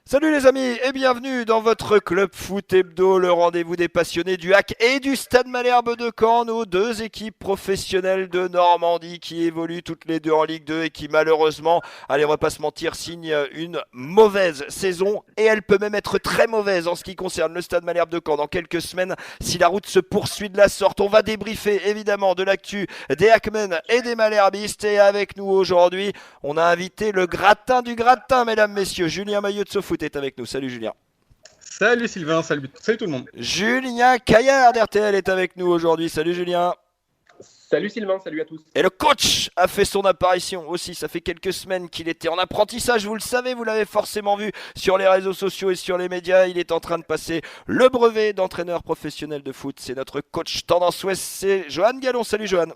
Salut les amis et bienvenue dans votre club foot hebdo, le rendez-vous des passionnés du Hack et du Stade Malherbe de Caen, nos deux équipes professionnelles de Normandie qui évoluent toutes les deux en Ligue 2 et qui malheureusement, allez on va pas se mentir, signent une mauvaise saison et elle peut même être très mauvaise en ce qui concerne le Stade Malherbe de Caen dans quelques semaines si la route se poursuit de la sorte. On va débriefer évidemment de l'actu des Hackmen et des Malherbistes et avec nous aujourd'hui, on a invité le gratin du gratin mesdames, messieurs, Julien Maillot de SoFoot est avec nous. Salut Julien. Salut Sylvain, salut tout le monde. Julien Caillard d'RTL est avec nous aujourd'hui. Salut Julien. Salut Sylvain, salut à tous. Et le coach a fait son apparition aussi. Ça fait quelques semaines qu'il était en apprentissage. Vous le savez, vous l'avez forcément vu sur les réseaux sociaux et sur les médias. Il est en train de passer le brevet d'entraîneur professionnel de foot. C'est notre coach Tendance Ouest. C'est Johan Gallon. Salut Johan.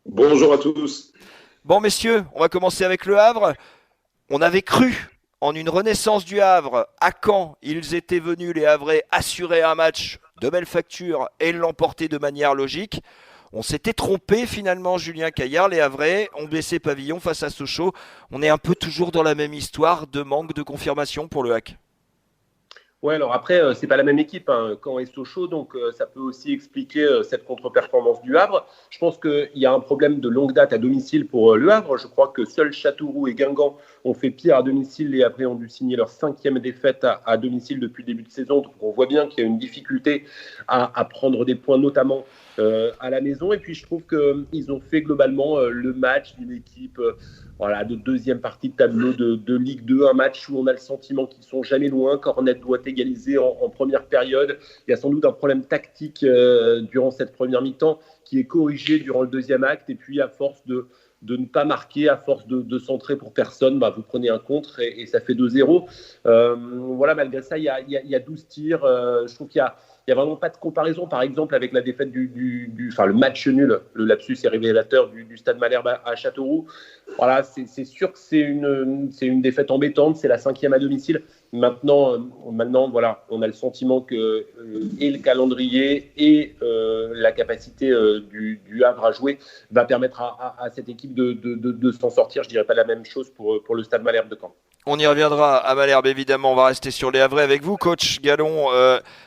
Bonjour à tous. Bon messieurs, on va commencer avec le Havre. On avait cru en une renaissance du Havre. À Caen, ils étaient venus, les Havrais, assurer un match de belle facture et l'emporter de manière logique. On s'était trompé finalement, Julien Caillard. Les Havrais ont baissé pavillon face à Sochaux. On est un peu toujours dans la même histoire de manque de confirmation pour le Hack. Ouais, alors après, c'est pas la même équipe, hein, Caen et Sochaux, donc ça peut aussi expliquer cette contre-performance du Havre. Je pense qu'il y a un problème de longue date à domicile pour le Havre. Je crois que seuls Châteauroux et Guingamp ont fait pire à domicile et après ont dû signer leur 5e défaite à domicile depuis le début de saison. Donc on voit bien qu'il y a une difficulté à prendre des points, notamment à la maison. Et puis je trouve qu'ils ont fait globalement le match d'une équipe voilà, de deuxième partie de tableau de Ligue 2, un match où on a le sentiment qu'ils sont jamais loin. Cornet doit égaliser en première période. Il y a sans doute un problème tactique durant cette première mi-temps qui est corrigé durant le deuxième acte. Et puis à force de ne pas marquer, à force de centrer pour personne, vous prenez un contre et ça fait 2-0. Voilà, malgré ça, il y a 12 tirs. Je trouve qu'il y a vraiment pas de comparaison, par exemple, avec la défaite le match nul, le lapsus est révélateur du Stade Malherbe à Châteauroux. Voilà, c'est sûr que c'est une défaite embêtante, c'est la 5e à domicile. Maintenant, voilà, on a le sentiment que et le calendrier et la capacité du Havre à jouer va permettre à cette équipe de s'en sortir. Je dirais pas la même chose pour le Stade Malherbe de Caen. On y reviendra à Malherbe, évidemment. On va rester sur les Havrais avec vous, coach Gallon.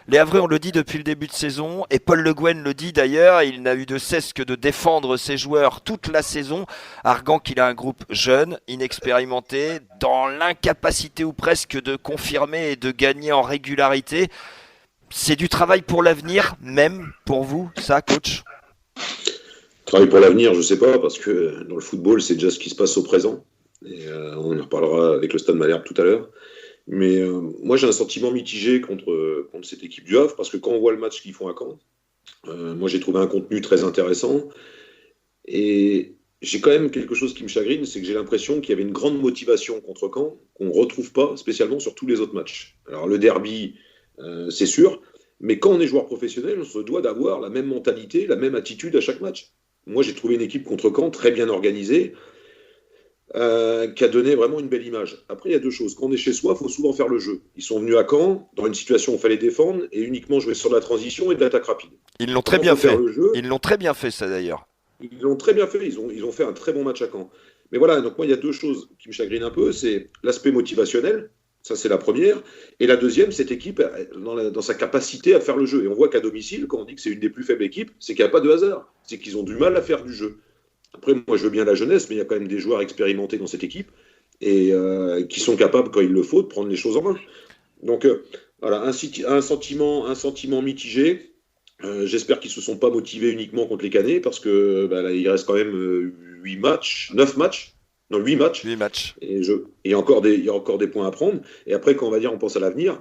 Les Havrais, on le dit depuis le début de saison, et Paul Le Guen le dit d'ailleurs, il n'a eu de cesse que de défendre ses joueurs toute la saison, arguant qu'il a un groupe jeune, inexpérimenté, dans l'incapacité ou presque de confirmer et de gagner en régularité. C'est du travail pour l'avenir, même pour vous, ça, coach? Travail pour l'avenir, je ne sais pas, parce que dans le football, c'est déjà ce qui se passe au présent. Et on en reparlera avec le Stade Malherbe tout à l'heure. Mais moi, j'ai un sentiment mitigé contre cette équipe du Havre, parce que quand on voit le match qu'ils font à Caen, moi, j'ai trouvé un contenu très intéressant. Et j'ai quand même quelque chose qui me chagrine, c'est que j'ai l'impression qu'il y avait une grande motivation contre Caen, qu'on ne retrouve pas spécialement sur tous les autres matchs. Alors, le derby, c'est sûr, mais quand on est joueur professionnel, on se doit d'avoir la même mentalité, la même attitude à chaque match. Moi, j'ai trouvé une équipe contre Caen très bien organisée, qui a donné vraiment une belle image. Après, il y a deux choses. Quand on est chez soi, il faut souvent faire le jeu. Ils sont venus à Caen, dans une situation où il fallait défendre, et uniquement jouer sur la transition et de l'attaque rapide. Ils l'ont très bien fait. Ils l'ont très bien fait, ça d'ailleurs. Ils l'ont très bien fait. Ils ont fait un très bon match à Caen. Mais voilà, donc moi, il y a deux choses qui me chagrinent un peu. C'est l'aspect motivationnel. Ça, c'est la première. Et la deuxième, cette équipe, dans sa capacité à faire le jeu. Et on voit qu'à domicile, quand on dit que c'est une des plus faibles équipes, c'est qu'il n'y a pas de hasard. C'est qu'ils ont du mal à faire du jeu. Après, moi, je veux bien la jeunesse, mais il y a quand même des joueurs expérimentés dans cette équipe et qui sont capables, quand il le faut, de prendre les choses en main. Donc, voilà, un sentiment mitigé. J'espère qu'ils ne se sont pas motivés uniquement contre les Canets, parce que là, il reste quand même 8 matchs, 9 matchs, non, 8 matchs. 8 matchs. Et il y a encore des points à prendre. Et après, quand on pense à l'avenir,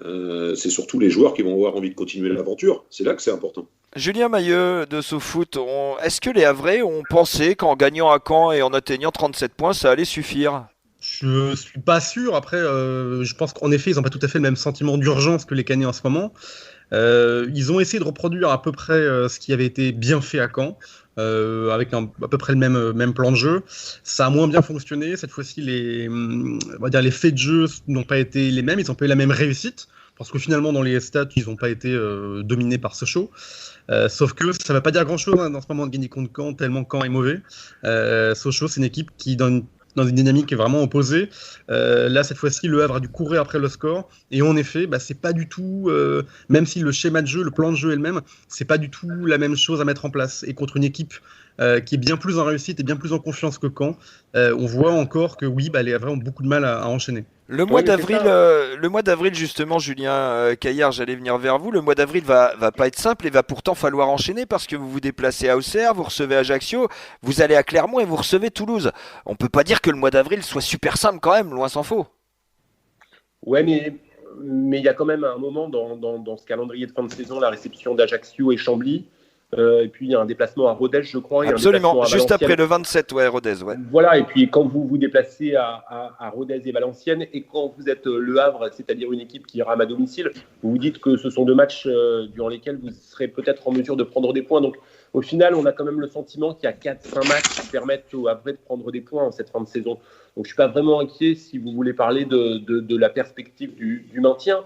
c'est surtout les joueurs qui vont avoir envie de continuer l'aventure. C'est là que c'est important. Julien Maillot de SoFoot, est-ce que les Havrais ont pensé qu'en gagnant à Caen et en atteignant 37 points, ça allait suffire? Je suis pas sûr. Après, je pense qu'en effet, ils n'ont pas tout à fait le même sentiment d'urgence que les Canets en ce moment. Ils ont essayé de reproduire à peu près ce qui avait été bien fait à Caen, avec à peu près le même plan de jeu. Ça a moins bien fonctionné. Cette fois-ci, les faits de jeu n'ont pas été les mêmes. Ils n'ont pas eu la même réussite. Parce que finalement, dans les stats, ils n'ont pas été dominés par Sochaux. Sauf que ça ne veut pas dire grand-chose dans ce moment de gagner contre Caen, tellement Caen est mauvais. Sochaux, c'est une équipe qui, dans une dans une dynamique vraiment opposée. Là, cette fois-ci, Le Havre a dû courir après le score. Et en effet, c'est pas du tout, même si le schéma de jeu, le plan de jeu est le même, c'est pas du tout la même chose à mettre en place. Et contre une équipe qui est bien plus en réussite et bien plus en confiance que Caen, on voit encore que oui, les Havrais ont beaucoup de mal à enchaîner. Le mois d'avril, justement, Julien Caillard, j'allais venir vers vous. Le mois d'avril va pas être simple et va pourtant falloir enchaîner parce que vous vous déplacez à Auxerre, vous recevez Ajaccio, vous allez à Clermont et vous recevez Toulouse. On peut pas dire que le mois d'avril soit super simple quand même, loin s'en faut. Ouais, mais il y a quand même un moment dans ce calendrier de fin de saison, la réception d'Ajaccio et Chambly. Et puis il y a un déplacement à Rodez, je crois. Absolument, juste après le 27, Rodez. Ouais. Voilà, et puis quand vous vous déplacez à Rodez et Valenciennes, et quand vous êtes Le Havre, c'est-à-dire une équipe qui rame à domicile, vous vous dites que ce sont 2 matchs durant lesquels vous serez peut-être en mesure de prendre des points. Donc au final, on a quand même le sentiment qu'il y a 4-5 matchs qui permettent au Havre de prendre des points en cette fin de saison. Donc je ne suis pas vraiment inquiet si vous voulez parler de la perspective du maintien.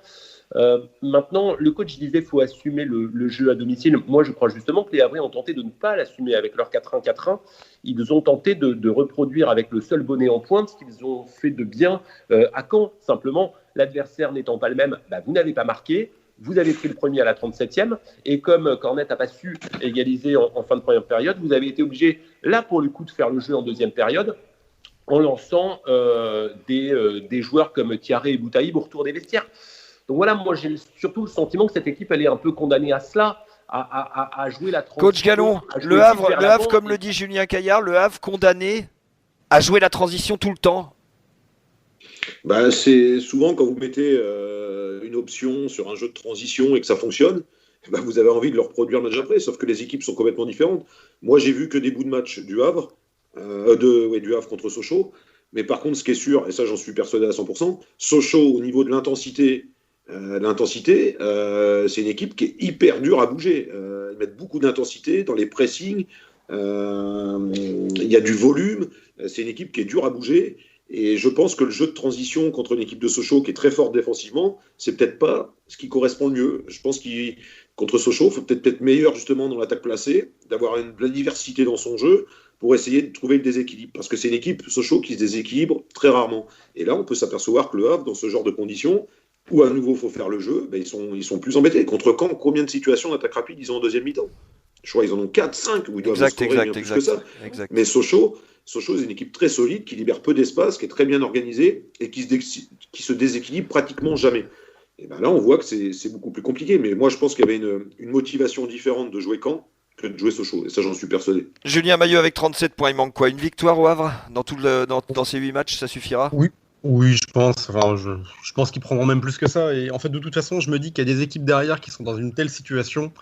Maintenant, le coach disait qu'il faut assumer le jeu à domicile. Moi, je crois justement que les Havrais ont tenté de ne pas l'assumer avec leur 4-1-4-1. Ils ont tenté de reproduire avec le seul bonnet en pointe ce qu'ils ont fait de bien à Caen. Simplement, l'adversaire n'étant pas le même, vous n'avez pas marqué. Vous avez pris le premier à la 37e. Et comme Cornet n'a pas su égaliser en fin de première période, vous avez été obligé, là pour le coup, de faire le jeu en deuxième période en lançant des joueurs comme Thiaré et Boutaïb au retour des vestiaires. Donc voilà, moi j'ai surtout le sentiment que cette équipe elle est un peu condamnée à cela, à jouer la transition. Coach Gallon, le Havre, comme le dit Julien Caillard, le Havre condamné à jouer la transition tout le temps. C'est souvent quand vous mettez une option sur un jeu de transition et que ça fonctionne, vous avez envie de le reproduire le match après, sauf que les équipes sont complètement différentes. Moi j'ai vu que des bouts de match du Havre, du Havre contre Sochaux, mais par contre ce qui est sûr, et ça j'en suis persuadé à 100%, Sochaux au niveau de l'intensité, c'est une équipe qui est hyper dure à bouger. Ils mettent beaucoup d'intensité dans les pressings. Il y a du volume. C'est une équipe qui est dure à bouger. Et je pense que le jeu de transition contre une équipe de Sochaux qui est très forte défensivement, c'est peut-être pas ce qui correspond le mieux. Je pense qu'il contre Sochaux, il faut peut-être être meilleur justement dans l'attaque placée, d'avoir de la diversité dans son jeu pour essayer de trouver le déséquilibre. Parce que c'est une équipe Sochaux qui se déséquilibre très rarement. Et là, on peut s'apercevoir que le Havre, dans ce genre de conditions, où à nouveau il faut faire le jeu, ils sont plus embêtés. Contre Caen, combien de situations d'attaque rapide ils ont en deuxième mi-temps? Je crois qu'ils en ont 4-5 où ils doivent scorer plus que ça. Mais Sochaux, c'est une équipe très solide qui libère peu d'espace, qui est très bien organisée et qui se déséquilibre pratiquement jamais. Et là, on voit que c'est beaucoup plus compliqué. Mais moi, je pense qu'il y avait une motivation différente de jouer Caen que de jouer Sochaux. Et ça, j'en suis persuadé. Julien Maillot avec 37 points. Il manque quoi? Une victoire au Havre dans ces 8 matchs, ça suffira? Oui, je pense. Je pense qu'ils prendront même plus que ça. Et en fait, de toute façon, je me dis qu'il y a des équipes derrière qui sont dans une telle situation.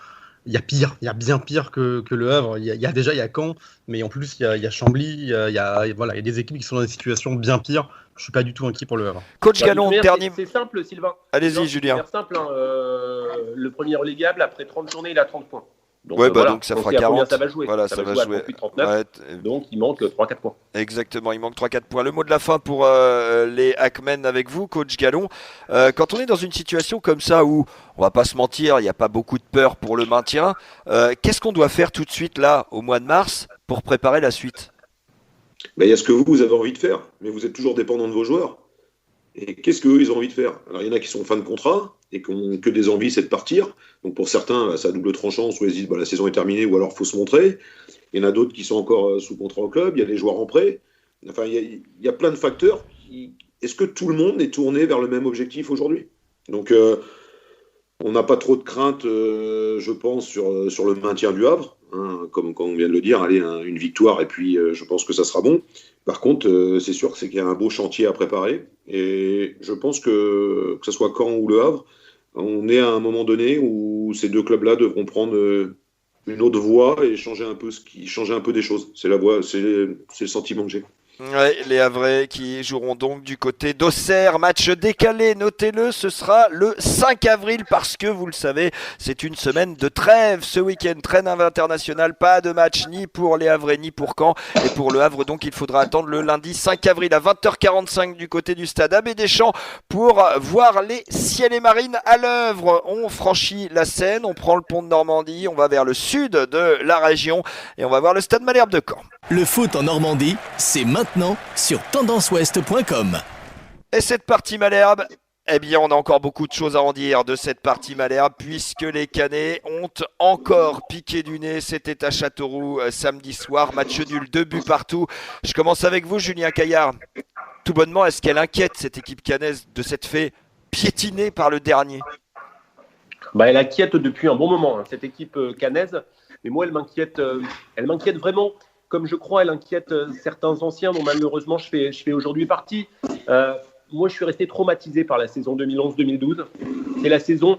Il y a pire, il y a bien pire que le Havre. Il y a Caen, mais en plus il y a Chambly. Il y a des équipes qui sont dans des situations bien pires. Je suis pas du tout inquiet pour le Havre. Coach Gallon, dernier. C'est simple, Sylvain. Allez-y, Julien. C'est simple. Le premier relégable après 30 journées, il a 30 points. Donc, donc ça fera 40. Ça va jouer. Voilà, ça va jouer. 39, donc il manque 3-4 points. Exactement, il manque 3-4 points. Le mot de la fin pour les Hackmen avec vous, coach Gallon. Quand on est dans une situation comme ça où, on va pas se mentir, il n'y a pas beaucoup de peur pour le maintien, qu'est-ce qu'on doit faire tout de suite là, au mois de mars, pour préparer la suite? Il y a ce que vous avez envie de faire, mais vous êtes toujours dépendant de vos joueurs. Et qu'est-ce qu'eux, ils ont envie de faire? Alors, il y en a qui sont en fin de contrat et qui n'ont que des envies, c'est de partir. Donc, pour certains, c'est à double tranchant. Soit ils se disent, la saison est terminée, ou alors il faut se montrer. Il y en a d'autres qui sont encore sous contrat au club. Il y a des joueurs en prêt. Enfin, il y a plein de facteurs. Est-ce que tout le monde est tourné vers le même objectif aujourd'hui? Donc, on n'a pas trop de crainte, je pense, sur le maintien du Havre. Comme on vient de le dire, une victoire, et puis je pense que ça sera bon. Par contre, c'est sûr qu'il y a un beau chantier à préparer. Et je pense que ce soit Caen ou Le Havre, on est à un moment donné où ces deux clubs-là devront prendre une autre voie et changer un peu des choses. C'est la voie, c'est le sentiment que j'ai. Ouais, les Havrais qui joueront donc du côté d'Auxerre, match décalé, notez-le, ce sera le 5 avril parce que vous le savez, c'est une semaine de trêve ce week-end, trêve internationale, pas de match ni pour les Havrais ni pour Caen, et pour le Havre donc il faudra attendre le lundi 5 avril à 20h45 du côté du stade Abbé Deschamps pour voir les ciels et marines à l'œuvre. On franchit la Seine, on prend le pont de Normandie, on va vers le sud de la région et on va voir le stade Malherbe de Caen. Le foot en Normandie, c'est maintenant. maintenant sur tendanceouest.com. Et cette partie Malherbe, eh bien on a encore beaucoup de choses à en dire de cette partie Malherbe puisque les Canets ont encore piqué du nez. C'était à Châteauroux samedi soir, match nul, 2 buts partout. Je commence avec vous Julien Caillard. Tout bonnement, est-ce qu'elle inquiète cette équipe cannaise de s'être fait piétiner par le dernier ? Elle inquiète depuis un bon moment, cette équipe cannaise. Mais moi, elle m'inquiète vraiment, comme je crois, elle inquiète certains anciens dont malheureusement je fais aujourd'hui partie. Moi, je suis resté traumatisé par la saison 2011-2012. C'est la saison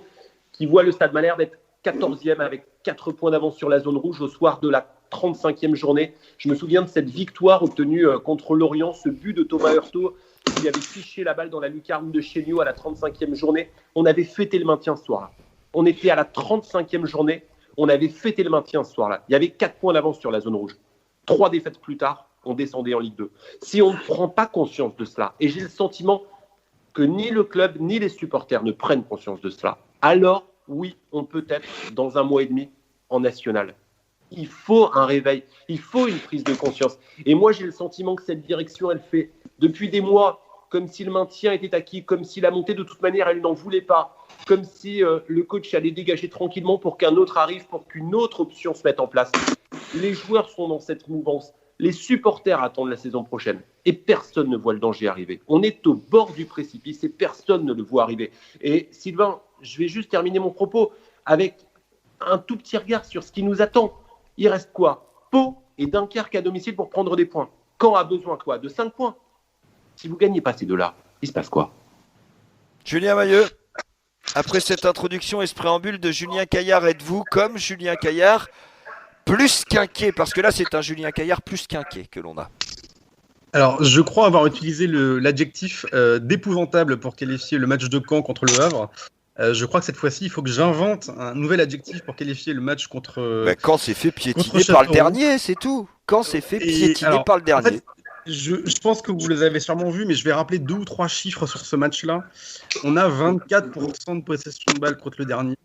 qui voit le Stade Malherbe être 14e avec 4 points d'avance sur la zone rouge au soir de la 35e journée. Je me souviens de cette victoire obtenue contre Lorient, ce but de Thomas Hurtaud qui avait fiché la balle dans la lucarne de Chéniaud à la 35e journée. On avait fêté le maintien ce soir-là. On était à la 35e journée. On avait fêté le maintien ce soir-là. Il y avait 4 points d'avance sur la zone rouge. 3 défaites plus tard, on descendait en Ligue 2. Si on ne prend pas conscience de cela, et j'ai le sentiment que ni le club ni les supporters ne prennent conscience de cela, alors oui, on peut être dans un mois et demi en national. Il faut un réveil, il faut une prise de conscience. Et moi, j'ai le sentiment que cette direction, elle fait depuis des mois comme si le maintien était acquis, comme si la montée, de toute manière, elle n'en voulait pas, comme si le coach allait dégager tranquillement pour qu'un autre arrive, pour qu'une autre option se mette en place. Les joueurs sont dans cette mouvance. Les supporters attendent la saison prochaine et personne ne voit le danger arriver. On est au bord du précipice et personne ne le voit arriver. Et Sylvain, je vais juste terminer mon propos avec un tout petit regard sur ce qui nous attend. Il reste quoi ? Pau et Dunkerque à domicile pour prendre des points. Caen a besoin quoi ? De 5 points. Si vous ne gagnez pas ces deux-là, il se passe quoi ? Julien Mailleux, après cette introduction et ce préambule de Julien Caillard, êtes-vous comme Julien Caillard plus qu'inquiet ? Parce que là, c'est un Julien Caillard plus qu'inquiet que l'on a. Alors, je crois avoir utilisé l'adjectif d'épouvantable pour qualifier le match de Caen contre le Havre. Je crois que cette fois-ci, il faut que j'invente un nouvel adjectif pour qualifier le match contre. Caen s'est fait piétiner par le dernier, c'est tout. Caen s'est fait piétiner par le dernier. En fait, je pense que vous les avez sûrement vus, mais je vais rappeler 2 ou 3 chiffres sur ce match-là. On a 24% de possession de balle contre le dernier.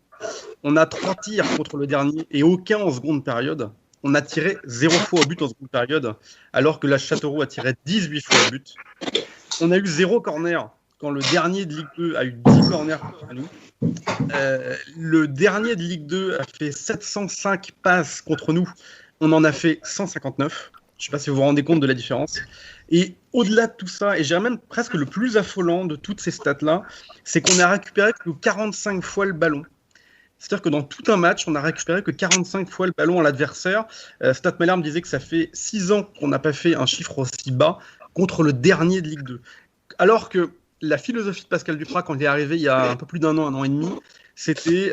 On a 3 tirs contre le dernier et aucun en seconde période. On a tiré 0 fois au but en seconde période, alors que la Châteauroux a tiré 18 fois au but. On a eu 0 corner quand le dernier de Ligue 2 a eu 10 corners contre nous. Le dernier de Ligue 2 a fait 705 passes contre nous. On en a fait 159. Je ne sais pas si vous vous rendez compte de la différence. Et au-delà de tout ça, et j'ai même presque le plus affolant de toutes ces stats-là, c'est qu'on a récupéré que 45 fois le ballon. C'est-à-dire que dans tout un match, on n'a récupéré que 45 fois le ballon à l'adversaire. Stat Malherbe disait que ça fait 6 ans qu'on n'a pas fait un chiffre aussi bas contre le dernier de Ligue 2. Alors que la philosophie de Pascal Duprat, quand il est arrivé il y a un peu plus d'un an et demi, c'était,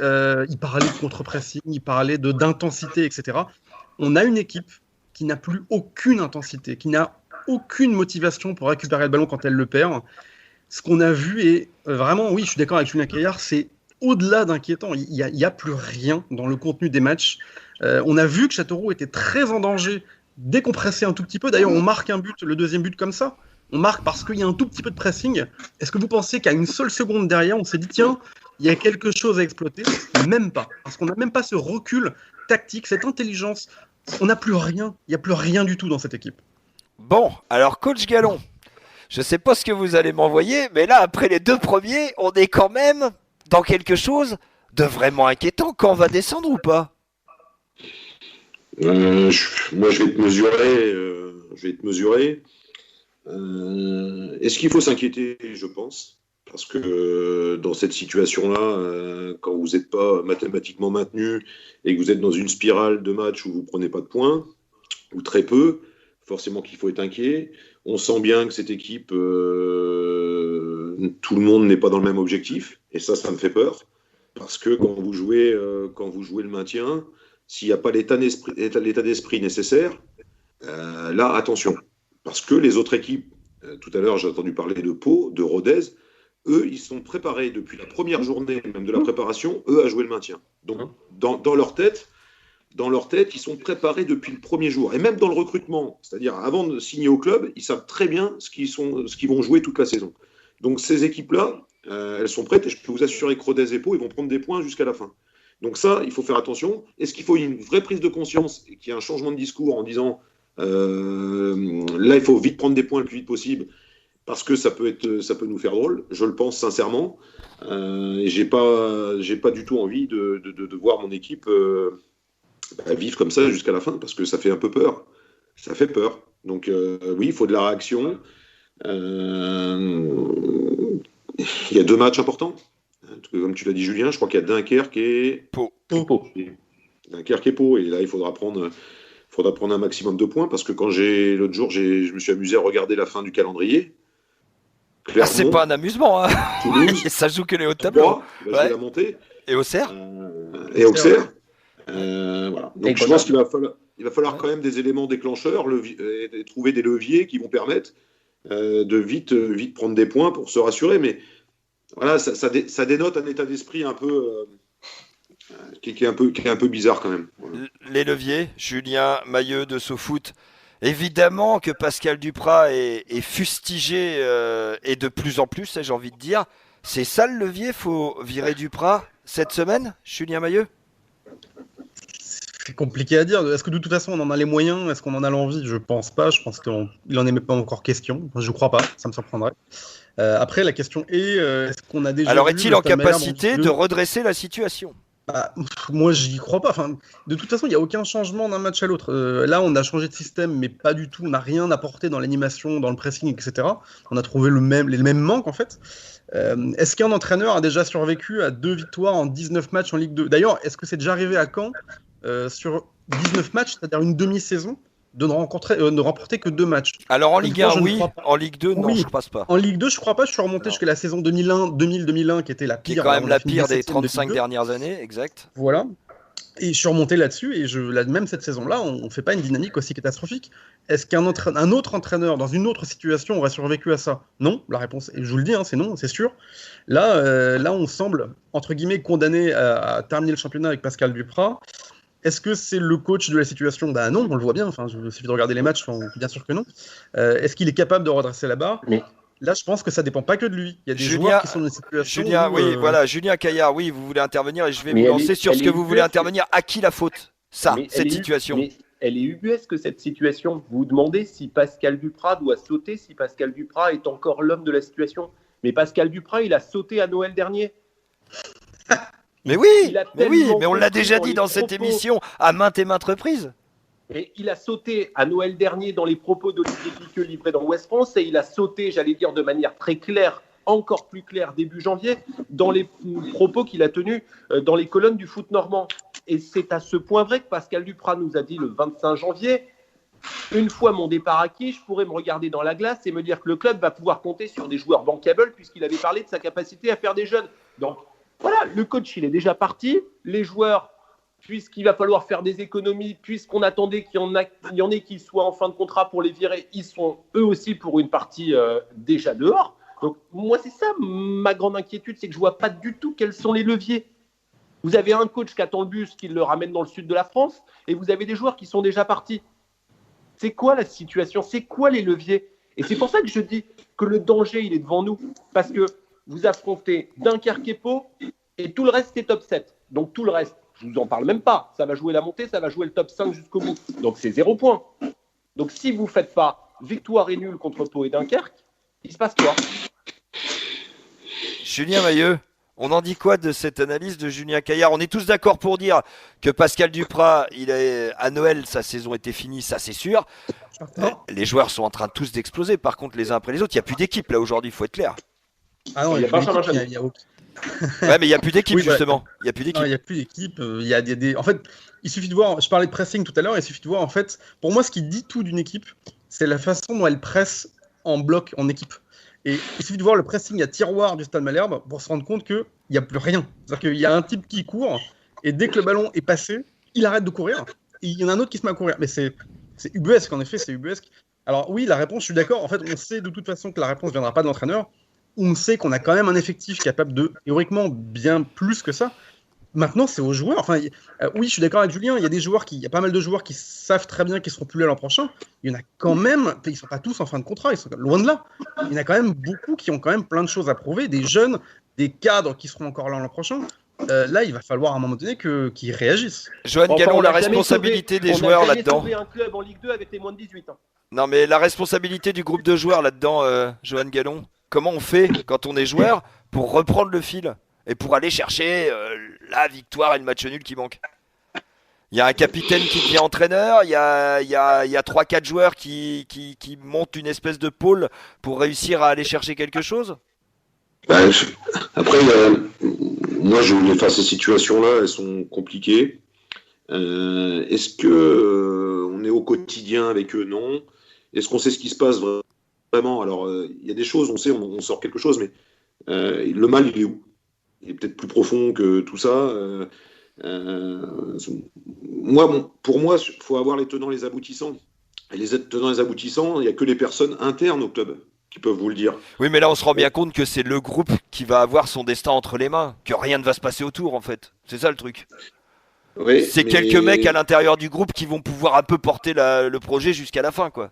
il parlait de contre-pressing, il parlait d'intensité, etc. On a une équipe qui n'a plus aucune intensité, qui n'a aucune motivation pour récupérer le ballon quand elle le perd. Ce qu'on a vu est vraiment, oui, je suis d'accord avec Julien Caillard, c'est au-delà d'inquiétant. Il n'y a plus rien dans le contenu des matchs. On a vu que Châteauroux était très en danger dès qu'on pressait un tout petit peu. D'ailleurs, on marque un but, le deuxième but comme ça. On marque parce qu'il y a un tout petit peu de pressing. Est-ce que vous pensez qu'à une seule seconde derrière, on s'est dit, tiens, il y a quelque chose à exploiter ? Même pas. Parce qu'on n'a même pas ce recul tactique, cette intelligence. On n'a plus rien. Il n'y a plus rien du tout dans cette équipe. Bon, alors coach Gallon, je ne sais pas ce que vous allez m'envoyer, mais là, après les 2 premiers, on est quand même dans quelque chose de vraiment inquiétant. Quand on va descendre ou pas ? Moi, je vais te mesurer. Est-ce qu'il faut s'inquiéter ? Je pense. Parce que dans cette situation-là, quand vous n'êtes pas mathématiquement maintenu et que vous êtes dans une spirale de match où vous ne prenez pas de points, ou très peu, forcément qu'il faut être inquiet. On sent bien que cette équipe, tout le monde n'est pas dans le même objectif. Et ça me fait peur. Parce que quand vous jouez le maintien, s'il n'y a pas l'état d'esprit nécessaire, là, attention. Parce que les autres équipes, tout à l'heure, j'ai entendu parler de Pau, de Rodez, eux, ils sont préparés depuis la première journée, même de la préparation, eux, à jouer le maintien. Donc, dans leur tête, ils sont préparés depuis le premier jour. Et même dans le recrutement, c'est-à-dire avant de signer au club, ils savent très bien ce qu'ils vont jouer toute la saison. Donc, ces équipes-là, elles sont prêtes et je peux vous assurer que Rodez et Pau, ils vont prendre des points jusqu'à la fin. Donc ça, il faut faire attention. Est-ce qu'il faut une vraie prise de conscience et qu'il y ait un changement de discours en disant Là, il faut vite prendre des points le plus vite possible parce que ça peut nous faire drôle. Je le pense sincèrement. Et j'ai pas du tout envie de voir mon équipe vivre comme ça jusqu'à la fin parce que ça fait un peu peur. Ça fait peur. Donc oui, il faut de la réaction. Il y a 2 matchs importants. Comme tu l'as dit, Julien, je crois qu'il y a Dunkerque et Pau. Dunkerque et Pau. Et là, il faudra prendre un maximum de points parce que l'autre jour, je me suis amusé à regarder la fin du calendrier. Ah, c'est pas un amusement, hein. Toulouse, Ça joue que les hauts de tableau. il va jouer la montée. Et Auxerre. Et Auxerre. Voilà. Donc je pense qu'il va falloir quand même des éléments déclencheurs et trouver des leviers qui vont permettre de vite prendre des points pour se rassurer. Mais voilà, ça dénote un état d'esprit un peu qui est un peu bizarre quand même. Voilà. Les leviers, Julien Mailleux de SoFoot. Évidemment que Pascal Duprat est fustigé et de plus en plus, j'ai envie de dire. C'est ça le levier, faut virer Duprat cette semaine, Julien Mailleux? C'est compliqué à dire. Est-ce que de toute façon on en a les moyens? Est-ce qu'on en a l'envie? Je pense pas. Je pense qu'il en est même pas encore question. Enfin, je crois pas. Ça me surprendrait. Après, la question est est-ce qu'on a déjà. Alors est-il en capacité de redresser la situation? Moi, j'y crois pas. Enfin, de toute façon, il n'y a aucun changement d'un match à l'autre. Là, on a changé de système, mais pas du tout. On n'a rien apporté dans l'animation, dans le pressing, etc. On a trouvé les mêmes manques, en fait. Est-ce qu'un entraîneur a déjà survécu à 2 victoires en 19 matchs en Ligue 2? D'ailleurs, est-ce que c'est déjà arrivé à Caen, sur 19 matchs, c'est-à-dire une demi-saison, de ne remporter que 2 matchs? Alors en Ligue 1, oui. En Ligue 2, non, oui. je ne pense pas. En Ligue 2, je crois pas. Je suis remonté jusqu'à la saison 2000-2001, qui était la pire. Qui est quand même la pire des 17e de 35 Ligue 2. dernières années, exact. Voilà. Et je suis remonté là-dessus, et même cette saison-là, on ne fait pas une dynamique aussi catastrophique. Est-ce qu'un autre entraîneur, dans une autre situation, aurait survécu à ça? Non, la réponse, et je vous le dis, c'est non, c'est sûr. Là, on semble, entre guillemets, condamné à terminer le championnat avec Pascal Duprat. Est-ce que c'est le coach de la situation? Non, on le voit bien, il suffit de regarder les matchs, bien sûr que non. Est-ce qu'il est capable de redresser la barre? Là, je pense que ça dépend pas que de lui. Il y a des joueurs qui sont dans une situation. Julien Caillard, oui, vous voulez intervenir et je vais vous lancer sur ce que vous voulez intervenir. À qui la faute? Cette situation. Mais elle est ubuesque, cette situation. Vous vous demandez si Pascal Duprat doit sauter, si Pascal Duprat est encore l'homme de la situation. Mais Pascal Duprat, il a sauté à Noël dernier. Mais on l'a déjà dit dans cette émission à maintes et maintes reprises. Et il a sauté à Noël dernier dans les propos d'Olivier Piqueux livrés dans Ouest France, et il a sauté, j'allais dire de manière très claire, encore plus claire début janvier, dans les propos qu'il a tenus dans les colonnes du foot normand. Et c'est à ce point vrai que Pascal Duprat nous a dit le 25 janvier, une fois mon départ acquis, je pourrais me regarder dans la glace et me dire que le club va pouvoir compter sur des joueurs bankable, puisqu'il avait parlé de sa capacité à faire des jeunes. Donc voilà, le coach il est déjà parti, les joueurs, puisqu'il va falloir faire des économies, puisqu'on attendait qu'il y en ait qui soient en fin de contrat pour les virer, ils sont eux aussi pour une partie déjà dehors. Donc moi c'est ça ma grande inquiétude, c'est que je ne vois pas du tout quels sont les leviers. Vous avez un coach qui attend le bus, qui le ramène dans le sud de la France, et vous avez des joueurs qui sont déjà partis. C'est quoi la situation? C'est quoi les leviers? Et c'est pour ça que je dis que le danger il est devant nous, parce que vous affrontez Dunkerque et Pau, et tout le reste c'est top 7. Donc tout le reste, je ne vous en parle même pas. Ça va jouer la montée, ça va jouer le top 5 jusqu'au bout. Donc c'est 0 point. Donc si vous ne faites pas victoire et nul contre Pau et Dunkerque, il se passe quoi? Julien Mailleux, on en dit quoi de cette analyse de Julien Caillard? On est tous d'accord pour dire que Pascal Duprat, à Noël, sa saison était finie, ça c'est sûr. Les joueurs sont en train tous d'exploser, par contre les uns après les autres. Il n'y a plus d'équipe là aujourd'hui, il faut être clair. Ah non, il n'y a pas d'équipe. Ouais, mais il n'y a plus d'équipe justement. Il n'y a plus d'équipe. Il n'y a plus d'équipe. En fait, il suffit de voir. Je parlais de pressing tout à l'heure. Il suffit de voir, en fait, pour moi, ce qui dit tout d'une équipe, c'est la façon dont elle presse en bloc, en équipe. Et il suffit de voir le pressing à tiroir du Stade Malherbe pour se rendre compte qu'il n'y a plus rien. C'est-à-dire qu'il y a un type qui court, et dès que le ballon est passé, il arrête de courir. Et il y en a un autre qui se met à courir. Mais c'est ubuesque, en effet, c'est ubuesque. Alors oui, la réponse, je suis d'accord. En fait, on sait de toute façon que la réponse ne viendra pas de l'entraîneur. On sait qu'on a quand même un effectif capable de, théoriquement, bien plus que ça. Maintenant, c'est aux joueurs. Enfin, oui, je suis d'accord avec Julien. Il y a pas mal de joueurs qui savent très bien qu'ils seront plus là l'an prochain. Il y en a quand même, ils ne sont pas tous en fin de contrat, ils sont loin de là. Il y en a quand même beaucoup qui ont quand même plein de choses à prouver. Des jeunes, des cadres qui seront encore là l'an prochain. là, il va falloir à un moment donné qu'ils réagissent. Johan Enfin, Gallon, on la n'a jamais responsabilité sauvé- des on n'a joueurs jamais là-dedans. sauvé un club en Ligue 2 avec les moins de 18. Non, mais la responsabilité du groupe de joueurs là-dedans, Johan Gallon, comment on fait quand on est joueur pour reprendre le fil et pour aller chercher la victoire et le match nul qui manque? Il y a un capitaine qui devient entraîneur, il y a 3-4 joueurs qui montent une espèce de pôle pour réussir à aller chercher quelque chose. Ben, après, moi, enfin, ces situations-là, elles sont compliquées. Est-ce que on est au quotidien avec eux? Non. Est-ce qu'on sait ce qui se passe vraiment? Alors, il y a des choses, on sait, on sort quelque chose, mais le mal, il est où? Il est peut-être plus profond que tout ça. Pour moi, il faut avoir les tenants, les aboutissants. Et les tenants, les aboutissants, il n'y a que les personnes internes au club qui peuvent vous le dire. Oui, mais là, on se rend bien compte que c'est le groupe qui va avoir son destin entre les mains, que rien ne va se passer autour, en fait. C'est ça le truc. Oui, C'est mais- quelques mecs à l'intérieur du groupe qui vont pouvoir un peu porter le projet jusqu'à la fin, quoi.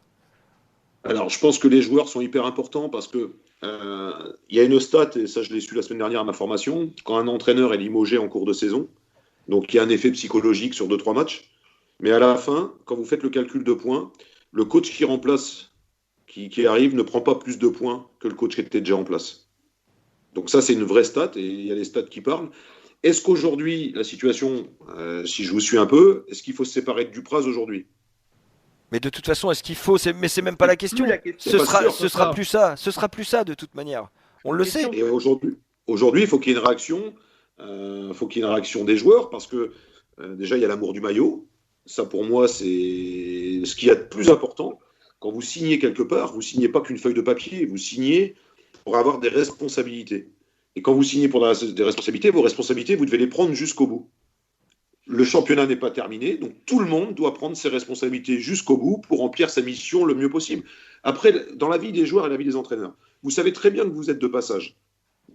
Alors, je pense que les joueurs sont hyper importants parce que il y a une stat, et ça, je l'ai su la semaine dernière à ma formation, quand un entraîneur est limogé en cours de saison, donc il y a un effet psychologique sur 2-3 matchs, mais à la fin, quand vous faites le calcul de points, le coach qui remplace, qui arrive, ne prend pas plus de points que le coach qui était déjà en place. Donc ça, c'est une vraie stat, et il y a les stats qui parlent. Est-ce qu'aujourd'hui, la situation, si je vous suis un peu, est-ce qu'il faut se séparer de Dupraz aujourd'hui? Mais de toute façon, est-ce qu'il faut Mais c'est même pas la question. Plus la question. Ce pas sera, sûr, ce sera plus ça. Ce sera plus ça de toute manière. On le sait. Et aujourd'hui, il faut qu'il y ait une réaction. Faut qu'il y ait une réaction des joueurs parce que déjà, il y a l'amour du maillot. Ça, pour moi, c'est ce qu'il y a de plus important. Quand vous signez quelque part, vous signez pas qu'une feuille de papier, vous signez pour avoir des responsabilités. Et quand vous signez pour des responsabilités, vos responsabilités, vous devez les prendre jusqu'au bout. Le championnat n'est pas terminé, donc tout le monde doit prendre ses responsabilités jusqu'au bout pour remplir sa mission le mieux possible. Après, dans la vie des joueurs et la vie des entraîneurs, vous savez très bien que vous êtes de passage.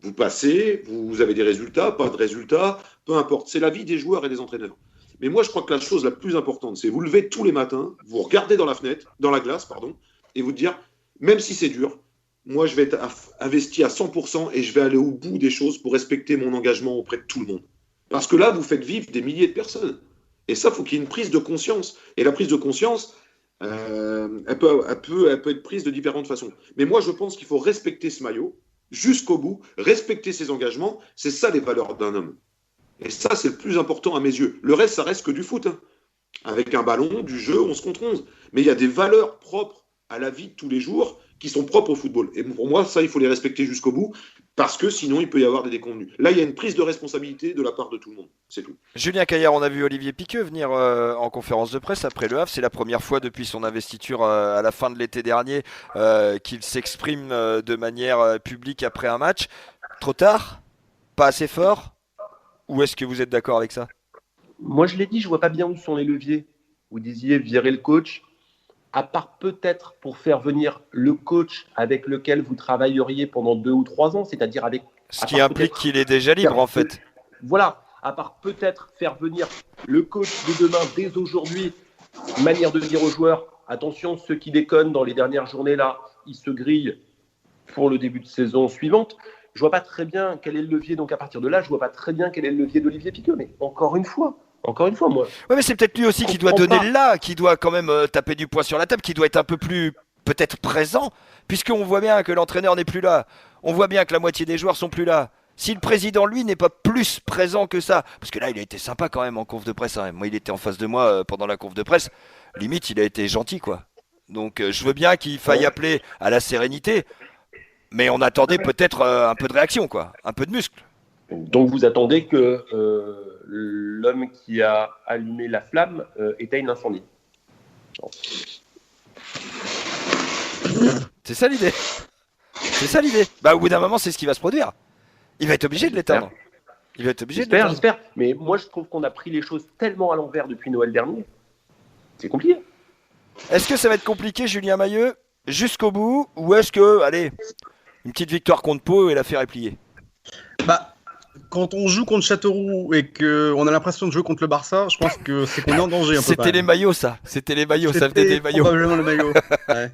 Vous passez, vous avez des résultats, pas de résultats, peu importe. C'est la vie des joueurs et des entraîneurs. Mais moi, je crois que la chose la plus importante, c'est vous lever tous les matins, vous regardez dans la fenêtre, dans la glace, pardon, et vous dire, même si c'est dur, moi, je vais être investi à 100% et je vais aller au bout des choses pour respecter mon engagement auprès de tout le monde. Parce que là, vous faites vivre des milliers de personnes. Et ça, il faut qu'il y ait une prise de conscience. Et la prise de conscience, elle peut être prise de différentes façons. Mais moi, je pense qu'il faut respecter ce maillot jusqu'au bout, respecter ses engagements. C'est ça les valeurs d'un homme. Et ça, c'est le plus important à mes yeux. Le reste, ça reste que du foot. Hein. Avec un ballon, du jeu, 11 contre 11. Mais il y a des valeurs propres à la vie de tous les jours qui sont propres au football. Et pour moi, ça, il faut les respecter jusqu'au bout, parce que sinon, il peut y avoir des déconvenus. Là, il y a une prise de responsabilité de la part de tout le monde. C'est tout. Julien Caillard, on a vu Olivier Piqueux venir en conférence de presse après le Havre. C'est la première fois depuis son investiture à la fin de l'été dernier qu'il s'exprime de manière publique après un match. Trop tard? Pas assez fort? Ou est-ce que vous êtes d'accord avec ça? Moi, je l'ai dit, je vois pas bien où sont les leviers. Vous disiez virer le coach, à part peut-être pour faire venir le coach avec lequel vous travailleriez pendant 2 ou 3 ans, c'est-à-dire avec... Ce qui implique qu'il est déjà libre en fait. Voilà, à part peut-être faire venir le coach de demain dès aujourd'hui, manière de dire aux joueurs, attention, ceux qui déconnent dans les dernières journées là, ils se grillent pour le début de saison suivante. Je vois pas très bien quel est le levier, donc à partir de là, je vois pas très bien quel est le levier d'Olivier Piqueux, mais encore une fois, moi. Ouais, mais c'est peut-être lui aussi qui doit comprends donner pas. là, qui doit quand même taper du poing sur la table, qui doit être un peu plus peut-être présent, puisqu'on voit bien que l'entraîneur n'est plus là. On voit bien que la moitié des joueurs sont plus là. Si le président, lui, n'est pas plus présent que ça, parce que là, il a été sympa quand même en conf de presse. Hein. Moi, il était en face de moi pendant la conf de presse. Limite, il a été gentil, quoi. Donc, je veux bien qu'il faille appeler à la sérénité, mais on attendait peut-être un peu de réaction, quoi, un peu de muscle. Donc vous attendez que l'homme qui a allumé la flamme éteigne l'incendie. C'est ça l'idée. C'est ça l'idée. Bah, au bout d'un moment, c'est ce qui va se produire. Il va être obligé de l'éteindre. Il va être obligé de l'éteindre. J'espère. Mais moi, je trouve qu'on a pris les choses tellement à l'envers depuis Noël dernier. C'est compliqué. Est-ce que ça va être compliqué, Julien Mailleux, jusqu'au bout, ou est-ce que, allez, une petite victoire contre Pau et l'affaire est pliée? Bah, quand on joue contre Châteauroux et qu'on a l'impression de jouer contre le Barça, je pense que c'est qu'on est en danger un peu. C'était les maillots, ça. C'était les maillots, ça venait des maillots. Probablement les maillots. Ouais.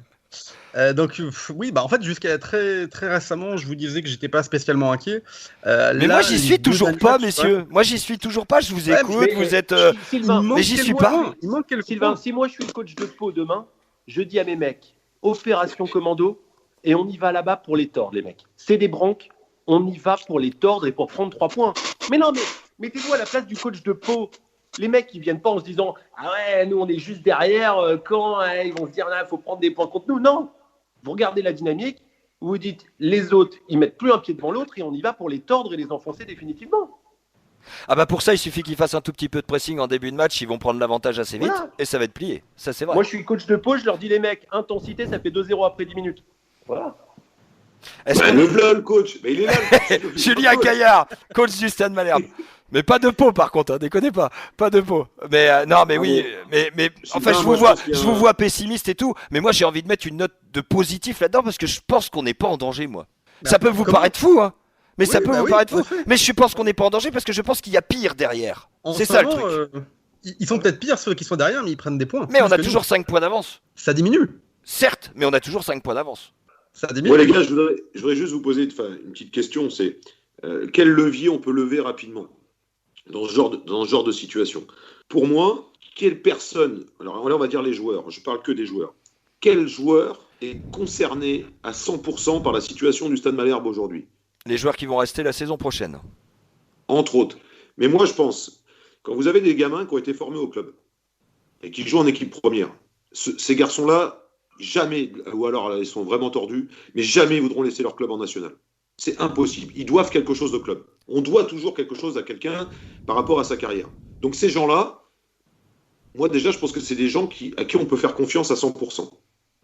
Oui, bah en fait, jusqu'à très, très récemment, je vous disais que j'étais pas spécialement inquiet. Mais moi, j'y suis toujours pas, messieurs. Moi, j'y suis toujours pas. Je vous écoute, vous êtes. Sylvain, mais j'y suis pas. Il manque quelques Sylvain, points. si moi je suis le coach de Pau demain, je dis à mes mecs, opération commando, et on y va là-bas pour les tordre, les mecs. C'est des branques, on y va pour les tordre et pour prendre 3 points. Mais non, mais mettez-vous à la place du coach de Pau. Les mecs, ils viennent pas en se disant, ah ouais, nous on est juste derrière, quand ils vont se dire, il faut prendre des points contre nous. Non, vous regardez la dynamique, vous vous dites, les autres, ils mettent plus un pied devant l'autre et on y va pour les tordre et les enfoncer définitivement. Ah bah pour ça, il suffit qu'ils fassent un tout petit peu de pressing en début de match. Ils vont prendre l'avantage assez vite Voilà. et ça va être plié. Ça, c'est vrai. Moi, je suis coach de Pau, je leur dis, les mecs, intensité, ça fait 2-0 après 10 minutes. Voilà. Est-ce Bah, qu'on- le là, le coach. Mais il est là, le coach. Julien Caillard, coach du Stade Malherbe. Mais pas de Pau par contre, hein, déconnez pas de Pau. Mais non, mais oui, mais enfin Sylvain, je moi, vous vois, pense qu'il y a je vous vois pessimiste et tout, mais moi j'ai envie de mettre une note de positif là-dedans parce que je pense qu'on n'est pas en danger, moi. Bah, Ça peut vous comment paraître fou, hein. Mais ça Oui, peut bah vous oui, paraître tout à fou. fait. Mais je pense qu'on n'est pas en danger parce que je pense qu'il y a pire derrière. En C'est ce ça le moment, truc. Ils sont peut-être pires ceux qui sont derrière, mais ils prennent des points. Mais on Plus a que toujours nous. 5 points d'avance. Ça diminue. Certes, mais on a toujours 5 points d'avance. Ça diminue. Moi, les gars, je voudrais juste vous poser une petite question. C'est quel levier on peut lever rapidement dans ce genre de situation? Pour moi, quelle personne, alors là, on va dire les joueurs, je parle que des joueurs. Quel joueur est concerné à 100% par la situation du Stade Malherbe aujourd'hui? Les joueurs qui vont rester la saison prochaine. Entre autres. Mais moi, je pense, quand vous avez des gamins qui ont été formés au club et qui jouent en équipe première, ces garçons-là, jamais, ou alors là, ils sont vraiment tordus, mais jamais ils voudront laisser leur club en national. C'est impossible. Ils doivent quelque chose au club. On doit toujours quelque chose à quelqu'un par rapport à sa carrière. Donc ces gens-là, moi déjà, je pense que c'est des gens à qui on peut faire confiance à 100%.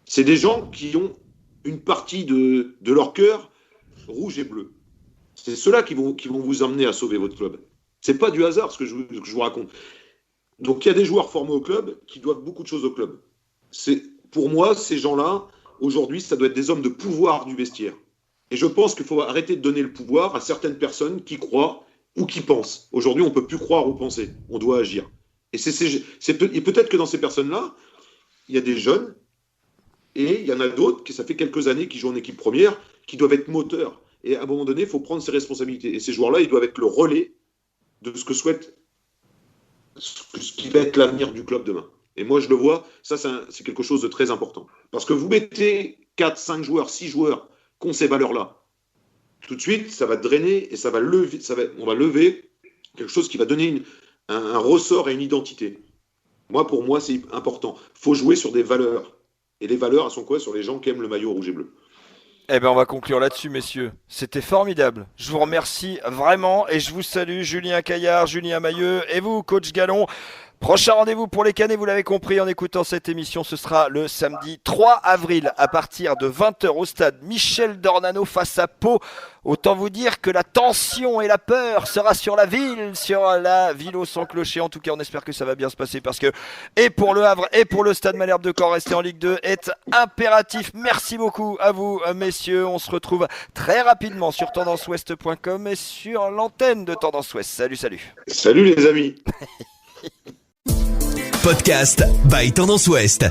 C'est des gens qui ont une partie de leur cœur rouge et bleu. C'est ceux-là qui vont vous amener à sauver votre club. C'est pas du hasard ce que je vous raconte. Donc il y a des joueurs formés au club qui doivent beaucoup de choses au club. Pour moi, ces gens-là, aujourd'hui, ça doit être des hommes de pouvoir du vestiaire. Et je pense qu'il faut arrêter de donner le pouvoir à certaines personnes qui croient ou qui pensent. Aujourd'hui, on ne peut plus croire ou penser. On doit agir. Et peut-être que dans ces personnes-là, il y a des jeunes et il y en a d'autres qui, ça fait quelques années, qui jouent en équipe première, qui doivent être moteurs. Et à un moment donné, il faut prendre ses responsabilités. Et ces joueurs-là, ils doivent être le relais de ce qui va être l'avenir du club demain. Et moi, je le vois, ça, c'est quelque chose de très important. Parce que vous mettez 4, 5 joueurs, 6 joueurs qui ont ces valeurs-là, tout de suite, ça va drainer et on va lever quelque chose qui va donner un ressort et une identité. Pour moi, c'est important. Il faut jouer sur des valeurs. Et les valeurs, elles sont quoi? Sur les gens qui aiment le maillot rouge et bleu. Eh ben on va conclure là-dessus, messieurs. C'était formidable. Je vous remercie vraiment et je vous salue, Julien Caillard, Julien Mailleux et vous, coach Gallon. Prochain rendez-vous pour les Canets, vous l'avez compris en écoutant cette émission, ce sera le samedi 3 avril à partir de 20h au stade Michel Dornano face à Pau. Autant vous dire que la tension et la peur sera sur la ville au sans clocher. En tout cas, on espère que ça va bien se passer parce que et pour le Havre et pour le Stade Malherbe de Caen, rester en Ligue 2 est impératif. Merci beaucoup à vous, messieurs. On se retrouve très rapidement sur tendanceouest.com et sur l'antenne de Tendance Ouest. Salut. Salut les amis. Podcast by Tendance Ouest.